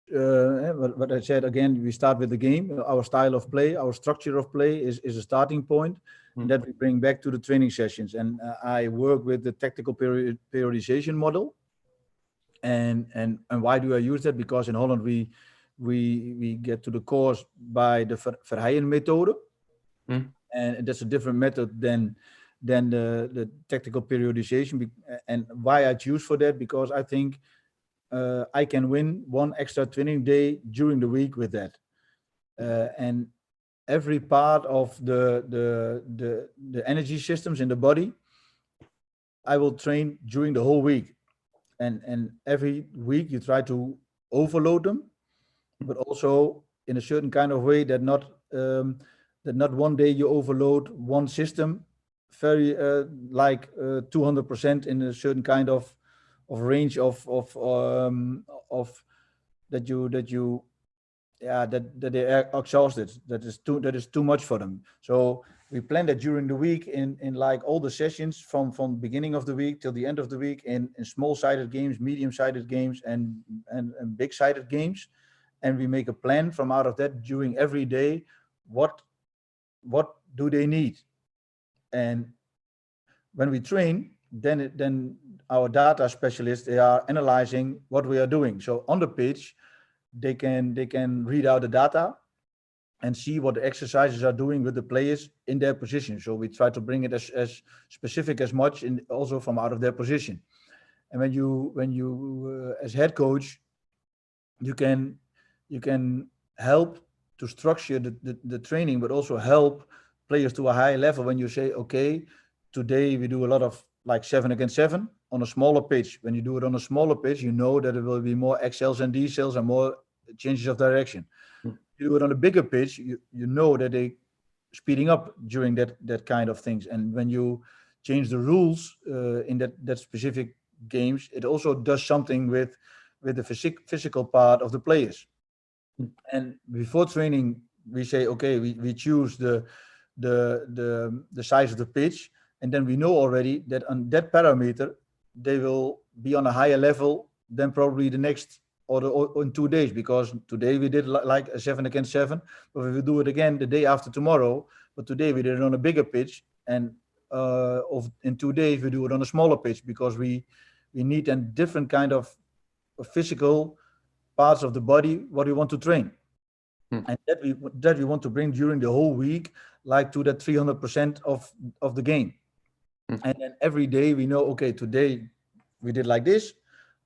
what I said again, we start with the game, our style of play, our structure of play is a starting point that we bring back to the training sessions. And I work with the tactical periodization model. And why do I use that? Because in Holland we get to the course by the Verheyen method, and that's a different method than the tactical periodization. And why I choose for that, because I think I can win one extra training day during the week with that. And every part of the energy systems in the body, I will train during the whole week. And every week you try to overload them, but also in a certain kind of way that not one day you overload one system very 200% in a certain kind of range of that they are exhausted. That is too much for them. So we plan that during the week in like all the sessions from beginning of the week till the end of the week in small sided games, medium sided games, and big sided games, and we make a plan from out of that during every day. What do they need? And when we train, then our data specialists, they are analyzing what we are doing. So on the pitch, they can read out the data and see what the exercises are doing with the players in their position. So we try to bring it as specific as much, in also from out of their position. And when you as head coach, you can help to structure the training, but also help players to a high level when you say, okay, today we do a lot of like 7 against 7 on a smaller pitch. When you do it on a smaller pitch, you know that it will be more XLs and DCLs and more changes of direction. You do it on a bigger pitch, you know that they speeding up during that kind of things. And when you change the rules in that specific games, it also does something with the physical part of the players. And before training, we say, okay, we choose the size of the pitch, and then we know already that on that parameter they will be on a higher level than probably the next or in 2 days, because today we did like a 7 against 7, but we will do it again the day after tomorrow. But today we did it on a bigger pitch, and in 2 days we do it on a smaller pitch, because we need a different kind of physical parts of the body what we want to train. And that we want to bring during the whole week, like to that 300% of the game. And then every day we know, okay, today we did like this.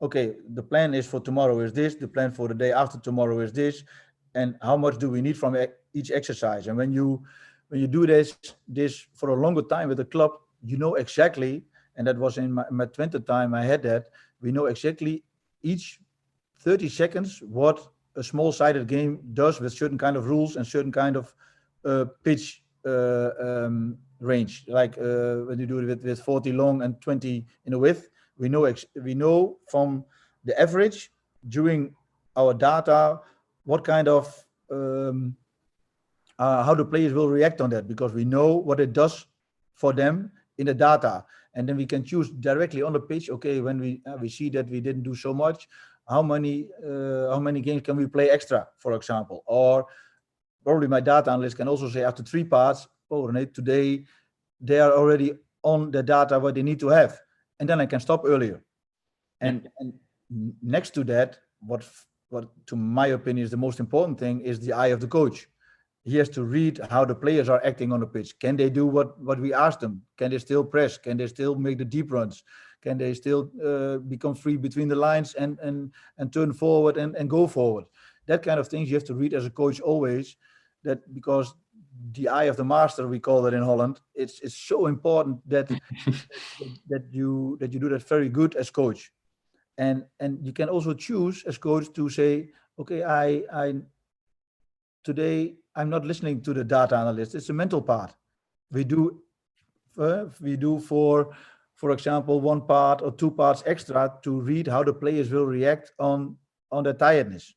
Okay, the plan is for tomorrow is this. The plan for the day after tomorrow is this. And how much do we need from each exercise? And when you do this for a longer time with the club, you know exactly. And that was in my 20th time I had that. We know exactly each 30 seconds what a small-sided game does with certain kind of rules and certain kind of pitch range. Like when you do it with 40 long and 20 in the width, we know from the average during our data what kind of how the players will react on that, because we know what it does for them in the data. And then we can choose directly on the pitch, okay, when we see that we didn't do so much, how many games can we play extra, for example? Or probably my data analyst can also say after 3 parts, oh, Rene, today they are already on the data what they need to have, and then I can stop earlier. And next to that, what to my opinion is the most important thing is the eye of the coach. He has to read how the players are acting on the pitch. Can they do what we asked them? Can they still press? Can they still make the deep runs? Can they still become free between the lines and turn forward and go forward? That kind of things you have to read as a coach always. That because the eye of the master, we call it in Holland. It's so important that you do that very good as coach. And you can also choose as coach to say, okay, I today I'm not listening to the data analyst. It's a mental part. We do for example 1 part or 2 parts extra to read how the players will react on their tiredness.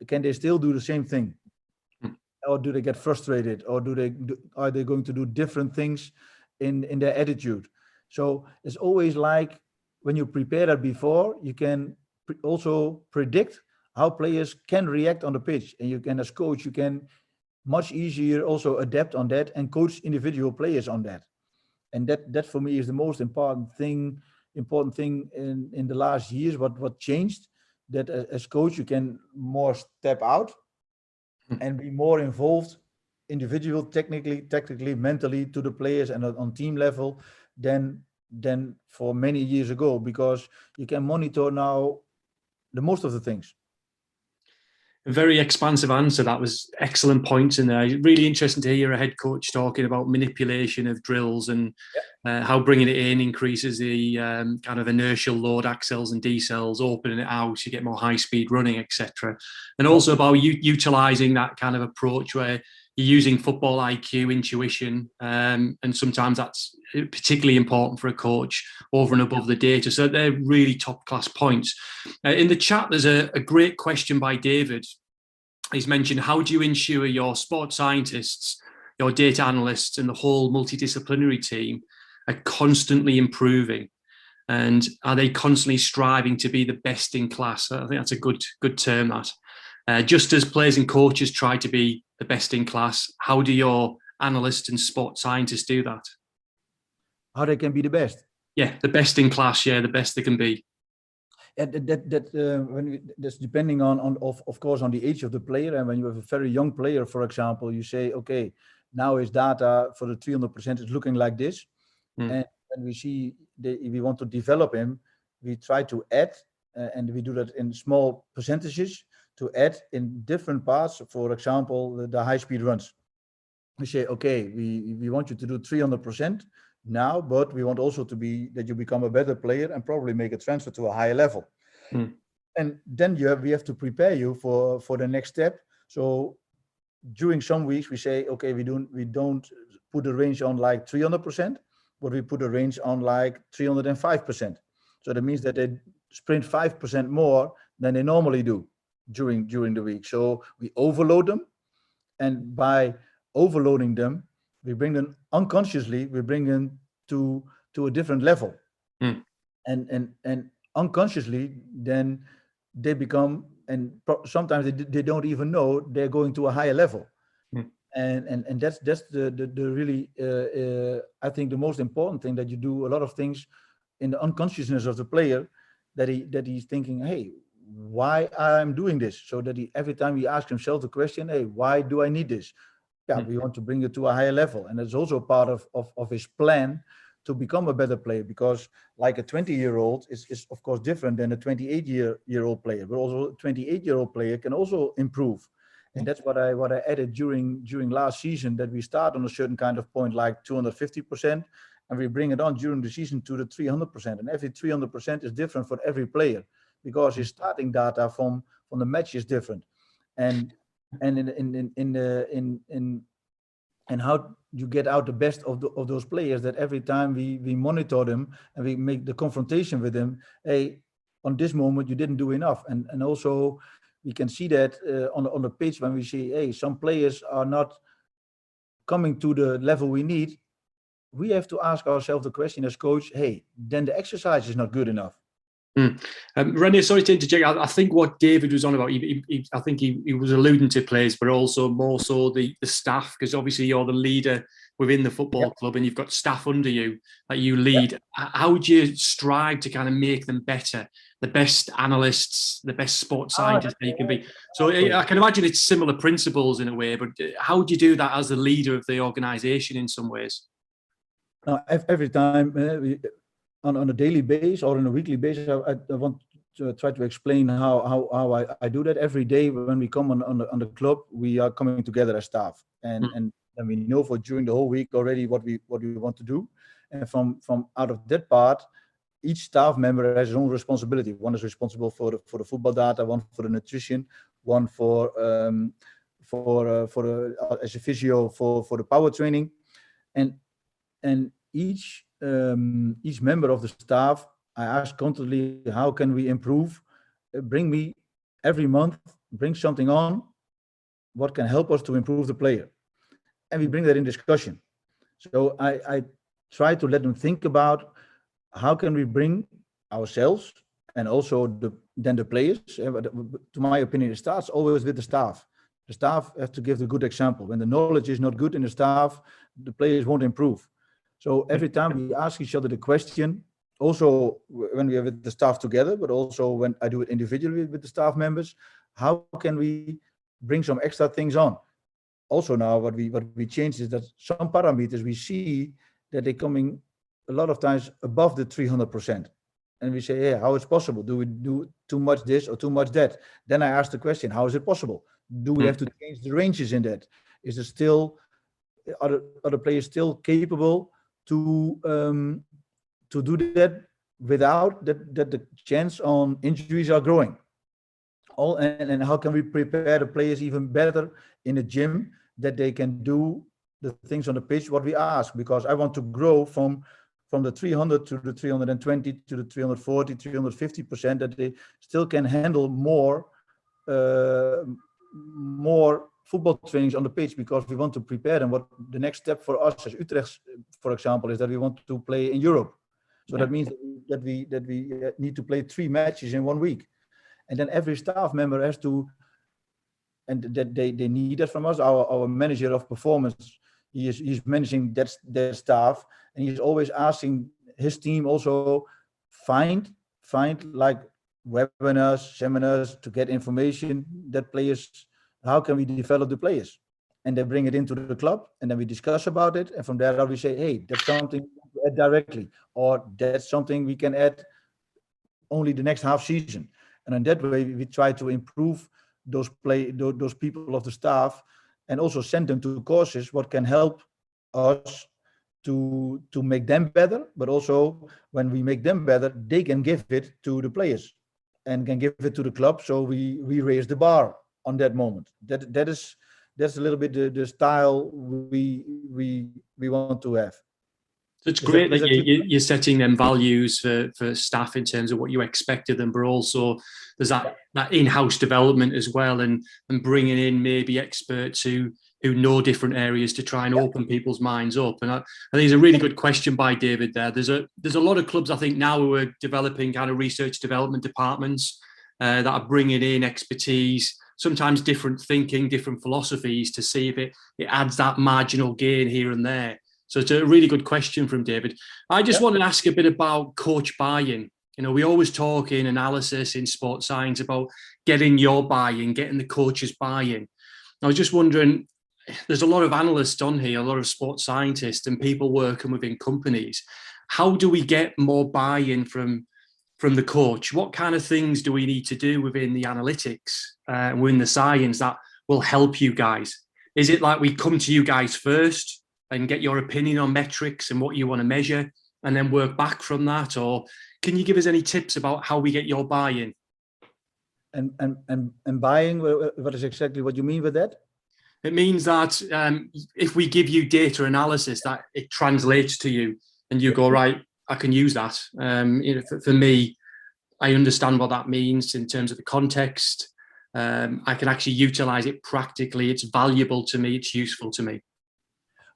Can they still do the same thing, or do they get frustrated, or are they going to do different things in their attitude? So it's always like when you prepare that before, you can also predict how players can react on the pitch, and you can, as coach, you can much easier also adapt on that and coach individual players on that. And that for me is the most important thing in the last years. What changed, that as coach you can more step out and be more involved, individual, tactically, mentally, to the players and on team level than for many years ago, because you can monitor now the most of the things. A very expansive answer. That was excellent points in there. Really interesting to hear a head coach talking about manipulation of drills and how bringing it in increases the kind of inertial load accels and decels, opening it out, you get more high speed running, etc. And also about utilizing that kind of approach where you're using football IQ, intuition, and sometimes that's particularly important for a coach over and above the data. So they're really top class points. In the chat, there's a great question by David. He's mentioned, how do you ensure your sports scientists, your data analysts, and the whole multidisciplinary team are constantly improving? And are they constantly striving to be the best in class? I think that's a good term, that. Just as players and coaches try to be the best in class, how do your analysts and sports scientists do that? How they can be the best? Yeah, the best in class. Yeah, the best they can be. That's depending on of course on the age of the player. And when you have a very young player, for example, you say, okay, now his data for the 300% is looking like this. And when we see if we want to develop him, we try to add, and we do that in small percentages, to add in different parts. For example, the high speed runs. We say, okay, we want you to do 300% now, but we want also to be that you become a better player and probably make a transfer to a higher level. And then we have to prepare you for the next step. So during some weeks we say, okay, we don't put a range on like 300%, but we put a range on like 305%. So that means that they sprint 5% more than they normally do during the week. So we overload them, and by overloading them, we bring them unconsciously, we bring them to a different level. And unconsciously, then they become, and sometimes they don't even know they're going to a higher level. And that's the really I think the most important thing, that you do a lot of things in the unconsciousness of the player, that he's thinking, hey, why I'm doing this? So that every time he asks himself the question, hey, why do I need this? Yeah, we want to bring you to a higher level. And it's also part of his plan to become a better player, because like a 20-year-old is of course different than a 28-year-old player, but also a 28-year-old player can also improve. And that's what I added during last season, that we start on a certain kind of point, like 250%, and we bring it on during the season to the 300%. And every 300% is different for every player, because his starting data from the match is different. And how you get out the best of those players, that every time we monitor them and we make the confrontation with them, hey, on this moment you didn't do enough. And also we can see that on the pitch, when we see, hey, some players are not coming to the level we need, we have to ask ourselves the question as coach, hey, then the exercise is not good enough. Rene, sorry to interject. I think what David was on about, I think he was alluding to players, but also more so the staff, because obviously you're the leader within the football club and you've got staff under you that you lead. How would you strive to kind of make them better, the best analysts, the best sports scientists that you can be? So I can imagine it's similar principles in a way, but how do you do that as the leader of the organisation in some ways? Every time on a daily basis or on a weekly basis, I want to try to explain how I do that. Every day when we come on the club, we are coming together as staff, and we know for during the whole week already what we want to do, and from out of that part, each staff member has his own responsibility. One is responsible for the football data, one for the nutrition, one for as a physio for the power training, and each member of the staff, I ask constantly, how can we improve? Bring me every month, bring something on, what can help us to improve the player? And we bring that in discussion. So I try to let them think about how can we bring ourselves and also then the players. But to my opinion, it starts always with the staff. The staff has to give the good example. When the knowledge is not good in the staff, the players won't improve. So every time we ask each other the question, also when we are with the staff together, but also when I do it individually with the staff members, how can we bring some extra things on? Also now what we changed is that some parameters we see that they're coming a lot of times above the 300%. And we say, hey, how is it possible? Do we do too much this or too much that? Then I ask the question, how is it possible? Do we have to change the ranges in that? Is there still other players still capable to do that without that the chance on injuries are growing? And how can we prepare the players even better in the gym that they can do the things on the pitch what we ask? Because I want to grow from the 300 to the 320 to the 340, 350%, that they still can handle more football trainings on the pitch, because we want to prepare them. What the next step for us as Utrecht, for example, is that we want to play in Europe. So that means that we need to play 3 matches in 1 week. And then every staff member has to, and that they need that from us. Our manager of performance, he's managing that staff, and he's always asking his team also find like webinars, seminars to get information that players, how can we develop the players? And they bring it into the club, and then we discuss about it. And from there on we say, hey, that's something we want to add directly, or that's something we can add only the next half season. And in that way, we try to improve those people of the staff, and also send them to courses what can help us to make them better. But also when we make them better, they can give it to the players and can give it to the club. So we raise the bar on that moment. That's a little bit the style we want to have. It's great that you're setting them values for staff in terms of what you expect of them, but also there's that in-house development as well, and bringing in maybe experts who know different areas to try and open people's minds up. And I think it's a really good question by David there. There's a lot of clubs, I think, now who are developing kind of research development departments that are bringing in expertise, sometimes different thinking, different philosophies, to see if it adds that marginal gain here and there. So it's a really good question from David. I just wanted to ask a bit about coach buy-in. You know, we always talk in analysis in sports science about getting your buy-in, getting the coach's buy-in. I was just wondering, there's a lot of analysts on here, a lot of sports scientists and people working within companies. How do we get more buy-in from the coach? What kind of things do we need to do within the analytics, within the science that will help you guys? Is it like we come to you guys first and get your opinion on metrics and what you want to measure, and then work back from that? Or can you give us any tips about how we get your buy-in? And buying, what is exactly what you mean with that? It means that if we give you data analysis, that it translates to you, and you go, right, I can use that. You know, for me, I understand what that means in terms of the context. I can actually utilize it practically. It's valuable to me. It's useful to me.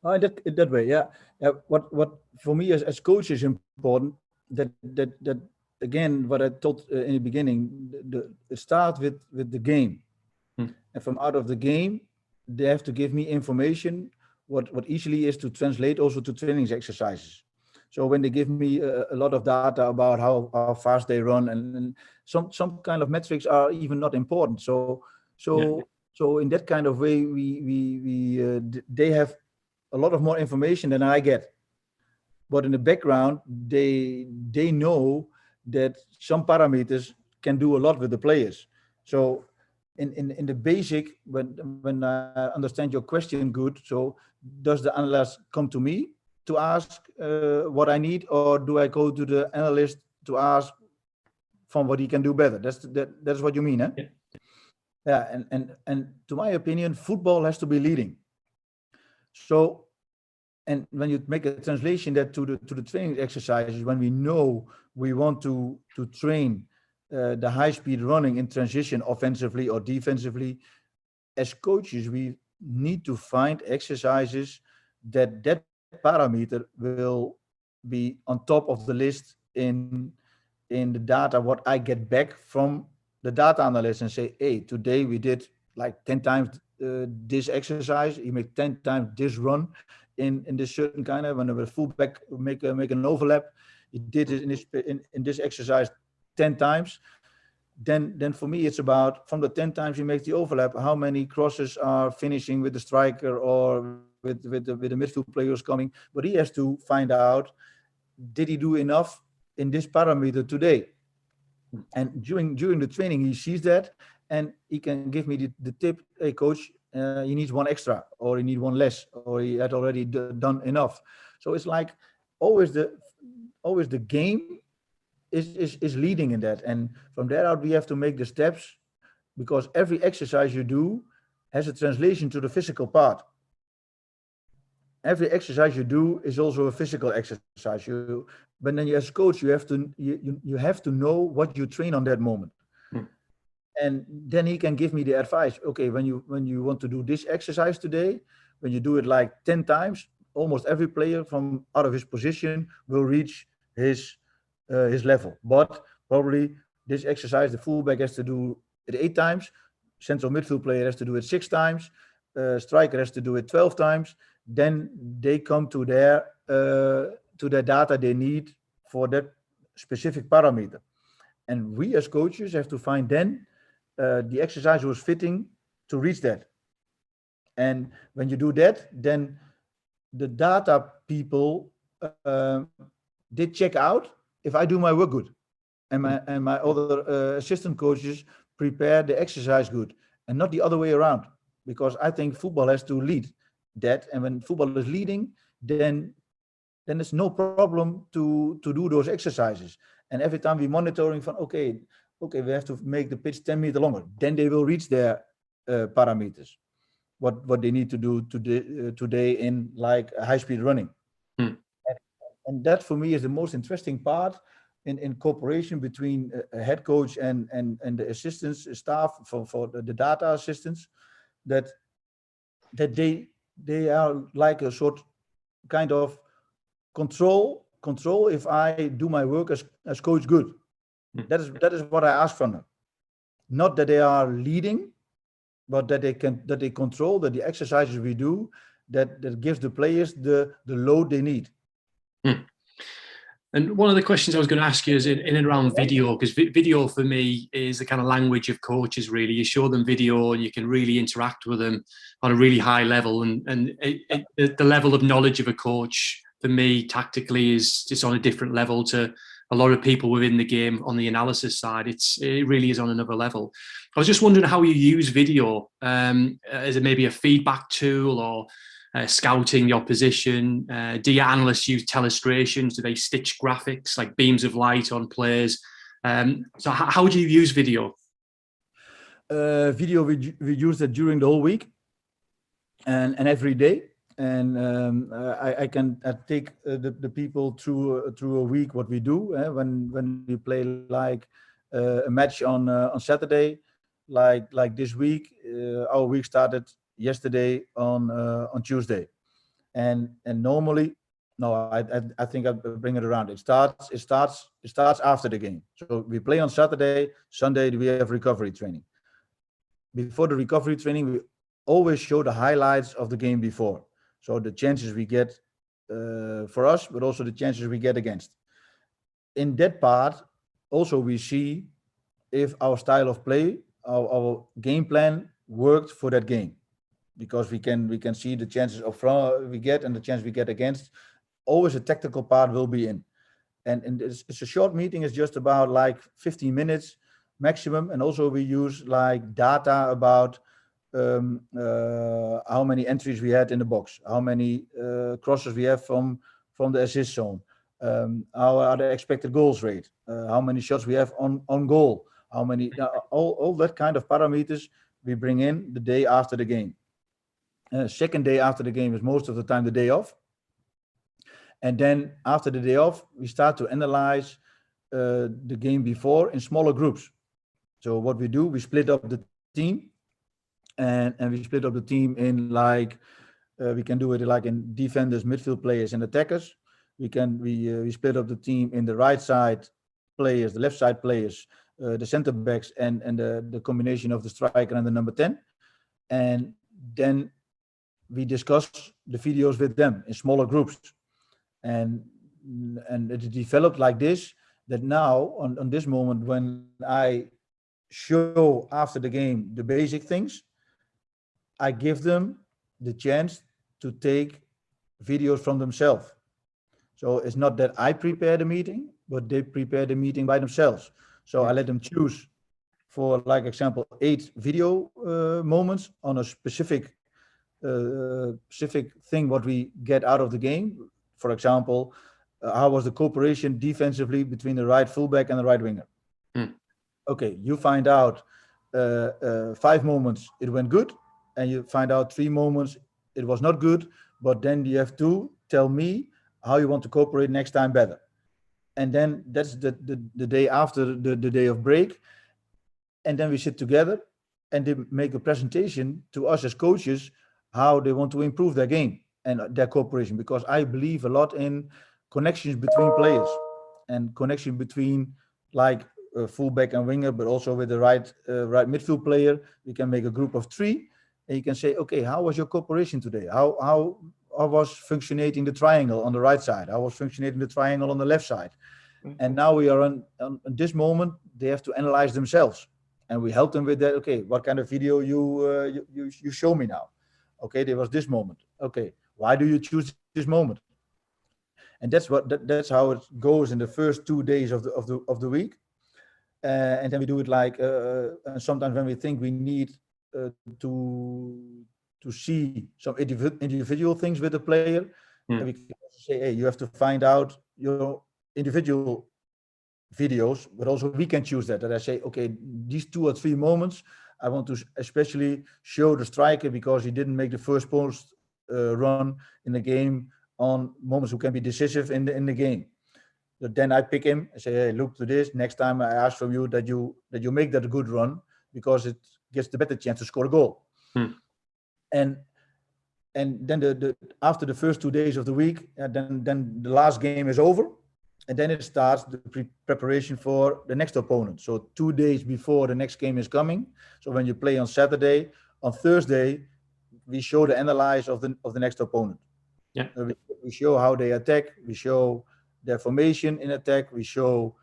That way, yeah. What for me as coach is important, that again, what I told in the beginning, it starts with the game. And from out of the game, they have to give me information what easily is to translate also to trainings exercises. So when they give me a lot of data about how fast they run, and some kind of metrics are even not important. So in that kind of way, they have a lot of more information than I get. But in the background, they know that some parameters can do a lot with the players. So in the basic, when I understand your question good, so does the analyst come to me to ask what I need, or do I go to the analyst to ask from what he can do better? That's what you mean, eh? Yeah, and to my opinion, football has to be leading. So, and when you make a translation that to the training exercises, when we know we want to train the high-speed running in transition, offensively or defensively, as coaches, we need to find exercises that parameter will be on top of the list in in the data what I get back from the data analyst and say, hey, today we did like 10 times this exercise. You make 10 times this run in this certain kind of, when the fullback make an overlap. You did it in this exercise 10 times. Then for me it's about, from the 10 times you make the overlap, how many crosses are finishing with the striker or with the midfield players coming. But he has to find out, did he do enough in this parameter today? And during the training he sees that, and he can give me the tip, hey coach, he needs one extra, or he need one less, or he had already done enough. So it's like always the game is leading in that, and from there out we have to make the steps, because every exercise you do has a translation to the physical part. Every exercise you do is also a physical exercise. But then as coach, you have to know what you train on that moment. And then he can give me the advice. Okay, when you want to do this exercise today, when you do it like 10 times, almost every player from out of his position will reach his level. But probably this exercise, the fullback has to do it 8 times, central midfield player has to do it 6 times, striker has to do it 12 times. Then they come to their data they need for that specific parameter. And we as coaches have to find then the exercise was fitting to reach that. And when you do that, then the data people did check out if I do my work good, and my other assistant coaches prepare the exercise good, and not the other way around. Because I think football has to lead that, and when football is leading, then it's no problem to do those exercises. And every time we monitoring from, okay, we have to make the pitch 10 meters longer, then they will reach their parameters, what they need to do today in like high speed running. And that for me is the most interesting part in cooperation between a head coach and the assistants staff for the data assistants, that they are like a sort kind of control if I do my work as coach good. That is what I ask from them. Not that they are leading, but that they control, that the exercises we do, that gives the players the load they need. And one of the questions I was going to ask you is in and around video, because video for me is the kind of language of coaches, really. You show them video and you can really interact with them on a really high level. And the level of knowledge of a coach, for me, tactically, is just on a different level to a lot of people within the game on the analysis side. It really is on another level. I was just wondering how you use video. Is it maybe a feedback tool, or scouting the opposition? Do your analysts use telestrations? Do they stitch graphics like beams of light on players? So how do you use video? Video, we use it during the whole week and every day. And I can take the people through a week what we do when we play like a match on Saturday, like this week. Our week started yesterday on Tuesday, and normally, no, I think I bring it around. It starts after the game. So we play on Saturday. Sunday we have recovery training. Before the recovery training, we always show the highlights of the game before. So the chances we get for us, but also the chances we get against. In that part, also we see if our style of play, our game plan worked for that game, because we can see the chances of we get and the chance we get against. Always a tactical part will be in, and it's a short meeting. It's just about like 15 minutes maximum, and also we use like data about how many entries we had in the box, how many crosses we have from the assist zone, how are the expected goals rate, how many shots we have on goal, how many, all that kind of parameters we bring in the day after the game. Second day after the game is most of the time the day off. And then after the day off, we start to analyze the game before in smaller groups. So what we do, we split up the team, and we split up the team in like, we can do it like in defenders, midfield players, and attackers. We split up the team in the right side players, the left side players, the center backs, and the combination of the striker and the number 10. And then we discuss the videos with them in smaller groups. And it developed like this, that now on this moment, when I show after the game the basic things, I give them the chance to take videos from themselves. So it's not that I prepare the meeting, but they prepare the meeting by themselves. So I let them choose, for like example, 8 video moments on a specific thing what we get out of the game. For example, how was the cooperation defensively between the right fullback and the right winger? Okay, you find out 5 moments it went good, and you find out 3 moments it was not good, but then you have to tell me how you want to cooperate next time better. And then that's the day after the day of break. And then we sit together and they make a presentation to us as coaches how they want to improve their game and their cooperation, because I believe a lot in connections between players and connection between like fullback and winger, but also with the right midfield player. We can make a group of 3 and you can say, okay, how was your cooperation today? How was functioning the triangle on the right side? How was functioning the triangle on the left side? And now we are on this moment, they have to analyze themselves. And we help them with that. Okay, what kind of video you show me now? Okay, there was this moment. Okay, why do you choose this moment? And that's how it goes in the first 2 days of the week. And then we do it like sometimes when we think we need to see some individual things with the player, and we can say, hey, you have to find out your individual videos, but also we can choose that I say, okay, these 2 or 3 moments I want to especially show the striker because he didn't make the first post run in the game on moments who can be decisive in the game. But then I pick him and say, hey, look to this. Next time I ask from you that you make that a good run, because it gives the better chance to score a goal. And then the after the first 2 days of the week, then the last game is over. And then it starts the preparation for the next opponent. So 2 days before the next game is coming. So when you play on Saturday, on Thursday, we show the analysis of the next opponent. Yeah. We show how they attack. We show their formation in attack. We show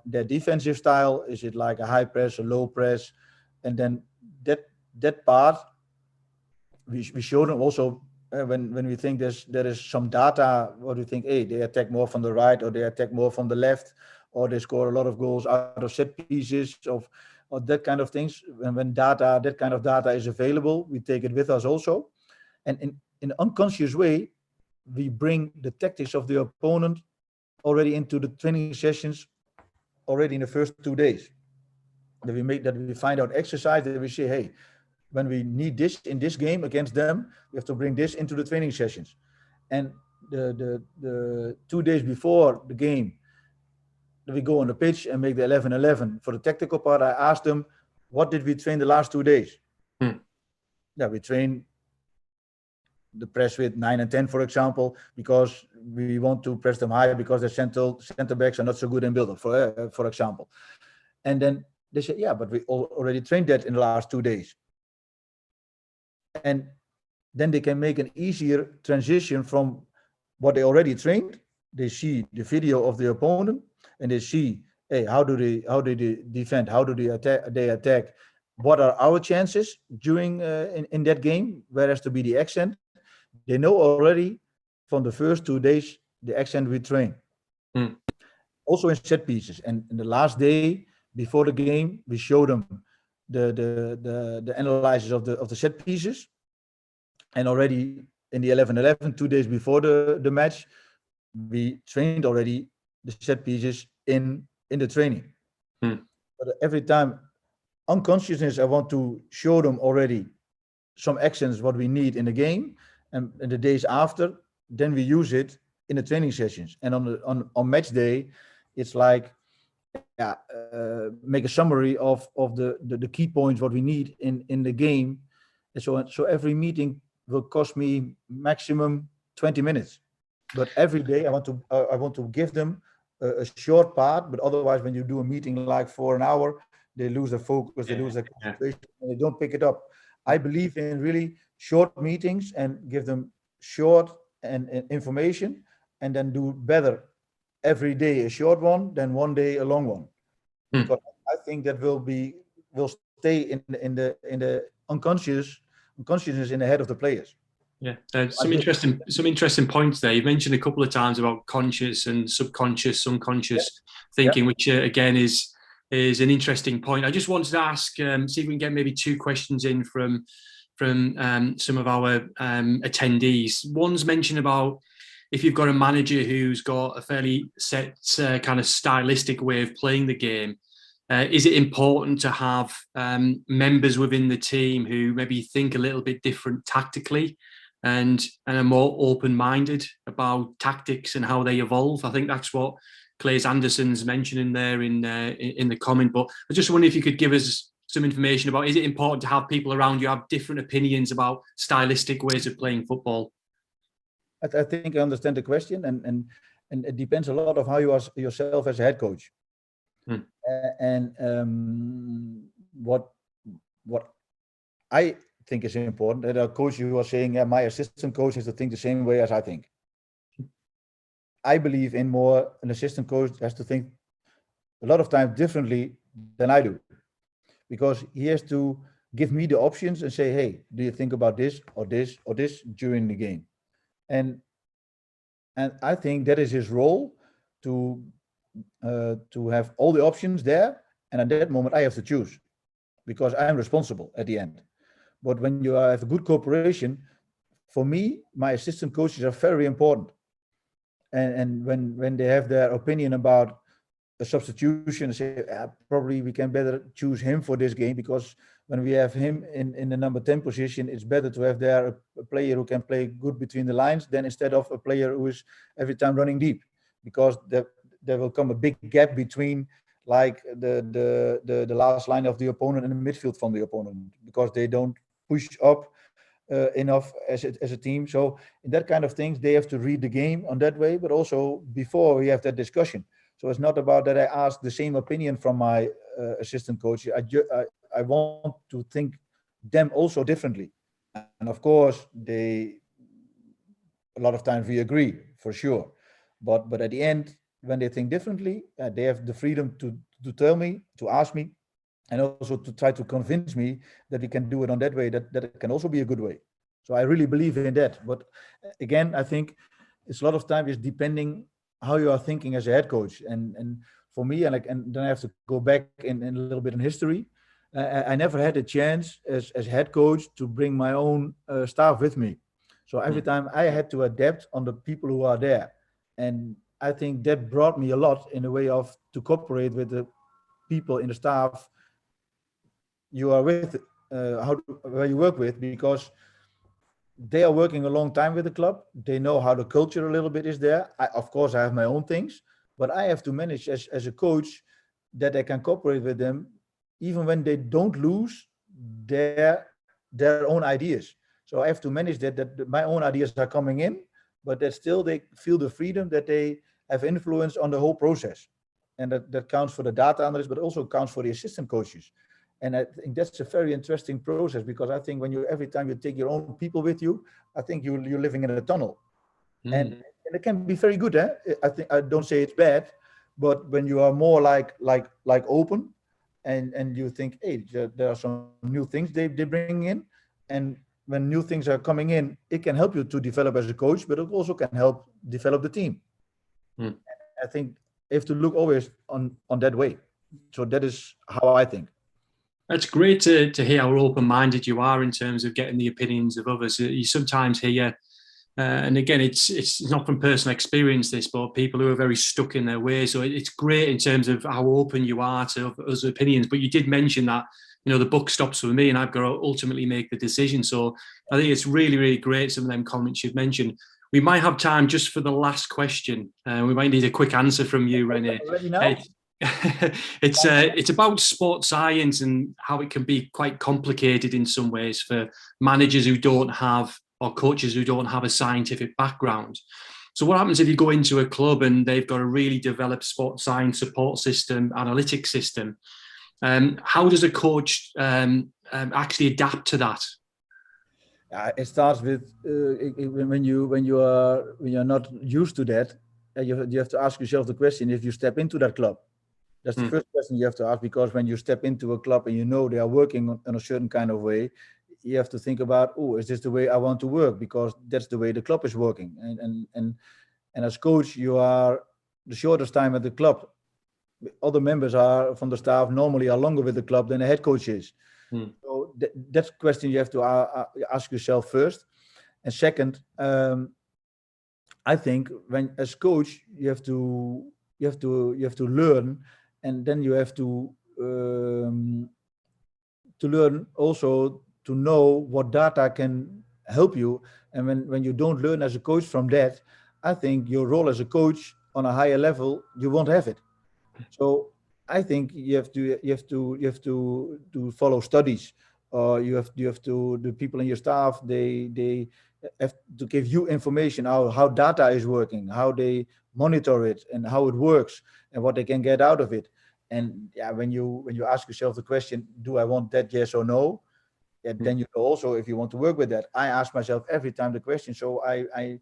their defensive style. Is it like a high press, a low press? And then that part, we show them also. When we think there is some data, what we think, hey, they attack more from the right, or they attack more from the left, or they score a lot of goals out of set pieces, or that kind of things. And when that kind of data is available, we take it with us also. And in an unconscious way, we bring the tactics of the opponent already into the training sessions already in the first 2 days. That we find out exercise, that we say, hey, when we need this in this game against them, we have to bring this into the training sessions. And the 2 days before the game, we go on the pitch and make the 11-11. For the tactical part, I asked them, what did we train the last 2 days? Yeah, we train the press with 9 and 10, for example, because we want to press them high because the center backs are not so good in build-up, for example. And then they said, yeah, but we already trained that in the last 2 days. And then they can make an easier transition from what they already trained. They see the video of the opponent and they see, hey, how do they defend? How do they attack? What are our chances during in that game? Where has to be the accent? They know already from the first 2 days the accent we train. Also in set pieces. And in the last day before the game, we show them the analysis of the set pieces. And already in the 11-11, 2 days before the match, we trained already the set pieces in the training. But every time, unconsciousness, I want to show them already some actions, what we need in the game, and the days after, then we use it in the training sessions. And on match day, it's like, make a summary of the key points, what we need in the game. And so every meeting will cost me maximum 20 minutes. But every day I want to give them a short part, but otherwise when you do a meeting like for an hour, they lose their focus, they lose their concentration, and they don't pick it up. I believe in really short meetings and give them short and information, and then do better every day a short one than one day a long one, because I think that will stay in the unconsciousness in the head of the players. Yeah, some interesting points there. You've mentioned a couple of times about conscious and subconscious, unconscious thinking, which again is an interesting point. I just wanted to ask, see if we can get maybe two questions in from some of our attendees. One's mentioned about if you've got a manager who's got a fairly set kind of stylistic way of playing the game, is it important to have members within the team who maybe think a little bit different tactically and are more open-minded about tactics and how they evolve? I think that's what Claes Anderson's mentioning there in the comment. But I just wonder if you could give us some information about, is it important to have people around you have different opinions about stylistic ways of playing football? I think I understand the question, and it depends a lot of how you are yourself as a head coach. What I think is important, that a coach who was saying, my assistant coach has to think the same way as I think. I believe in more an assistant coach has to think a lot of times differently than I do, because he has to give me the options and say, hey, do you think about this or this or this during the game? And I think that is his role, to have all the options there, and at that moment I have to choose, because I am responsible at the end. But when you have a good cooperation, for me, my assistant coaches are very important. And when they have their opinion about a substitution, say probably we can better choose him for this game, because when we have him in the number 10 position, it's better to have there a player who can play good between the lines than instead of a player who is every time running deep, because there will come a big gap between like the last line of the opponent and the midfield from the opponent, because they don't push up enough as a team. So in that kind of things, they have to read the game on that way, but also before we have that discussion. So it's not about that I ask the same opinion from my assistant coach. I want to think them also differently. And of course, a lot of times we agree for sure. But at the end, when they think differently, they have the freedom to tell me, to ask me, and also to try to convince me that we can do it on that way, that it can also be a good way. So I really believe in that. But again, I think it's a lot of time is depending how you are thinking as a head coach. And for me, and then I have to go back in a little bit in history. I never had a chance as head coach to bring my own staff with me. So every time I had to adapt on the people who are there. And I think that brought me a lot in a way of to cooperate with the people in the staff you are with, where you work with, because they are working a long time with the club. They know how the culture a little bit is there. Of course, I have my own things, but I have to manage as a coach that I can cooperate with them, even when they don't lose their own ideas. So I have to manage that my own ideas are coming in, but that still they feel the freedom that they have influence on the whole process. And that counts for the data analysts, but also counts for the assistant coaches. And I think that's a very interesting process, because I think when every time you take your own people with you, I think you're living in a tunnel. And it can be very good. I don't say it's bad, but when you are more like open, and you think, hey, there are some new things they bring in, and when new things are coming in, it can help you to develop as a coach, but it also can help develop the team. I think you have to look always on that way. So that is how I think. It's great to hear how open-minded you are in terms of getting the opinions of others. You sometimes hear, and again, it's not from personal experience this, but people who are very stuck in their ways. So it's great in terms of how open you are to others' opinions. But you did mention that, the buck stops with me and I've got to ultimately make the decision. So I think it's really, really great, some of them comments you've mentioned. We might have time just for the last question. We might need a quick answer from you, Rene. Ready now? It's about sports science and how it can be quite complicated in some ways for managers who don't have, or coaches who don't have a scientific background. So what happens if you go into a club and they've got a really developed sports science support system, analytics system? How does a coach actually adapt to that? It starts with when you are not used to that, you have to ask yourself the question: if you step into that club, that's the first question you have to ask, because when you step into a club and you know they are working on a certain kind of way, you have to think about, oh, is this the way I want to work? Because that's the way the club is working. And as coach, you are the shortest time at the club. Other members are from the staff normally are longer with the club than the head coach is. So that's a question you have to ask yourself first. And second, I think when as coach you have to learn, and then you have to learn also to know what data can help you. And when you don't learn as a coach from that, I think your role as a coach on a higher level, you won't have it. So I think you have to follow studies, or you have to, the people in your staff, they have to give you information how data is working, how they monitor it, and how it works, and what they can get out of it. And yeah, when you ask yourself the question, do I want that, yes or no? Yeah, then you know also if you want to work with that. I ask myself every time the question. So and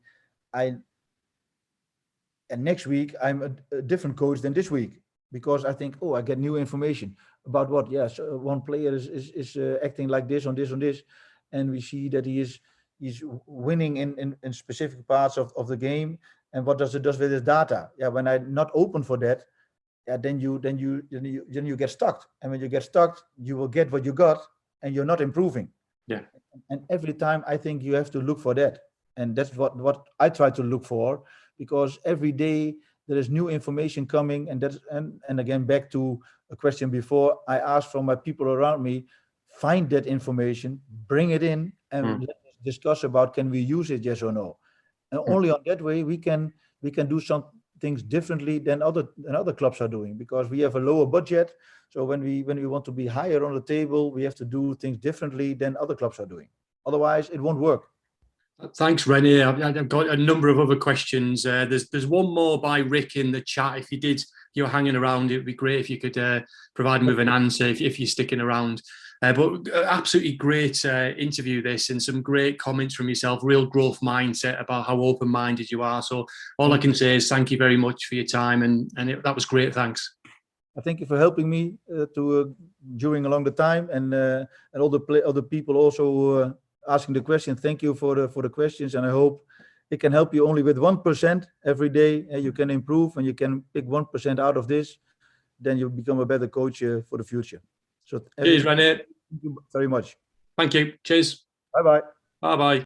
next week I'm a different coach than this week, because I think, oh, I get new information about what. Yes, one player is acting like this on this, and we see that he's winning in specific parts of the game. And what does it does with his data? Yeah, when I'm not open for that, yeah, then you get stuck. And when you get stuck, you will get what you got, and you're not improving. Yeah. And every time I think you have to look for that, and that's what I try to look for, because every day there is new information coming. And that's and again, back to a question before, I ask from my people around me, find that information, bring it in, and let's discuss about, can we use it, yes or no? And only on that way we can do some things differently than other clubs are doing, because we have a lower budget. So when we want to be higher on the table, we have to do things differently than other clubs are doing. Otherwise it won't work. Thanks, Rene. I've got a number of other questions. There's one more by Rick in the chat. If you're hanging around, it'd be great if you could provide him with an answer if you're sticking around. But absolutely great interview this, and some great comments from yourself, real growth mindset about how open-minded you are. So all I can say is thank you very much for your time, and that was great. Thanks. Thank you for helping me during along the time, and all the people also asking the question. Thank you for the questions, and I hope it can help you only with 1% every day, and you can improve, and you can pick 1% out of this, then you become a better coach for the future. So cheers, Rene. Thank you very much. Thank you. Cheers. Bye bye. Bye bye.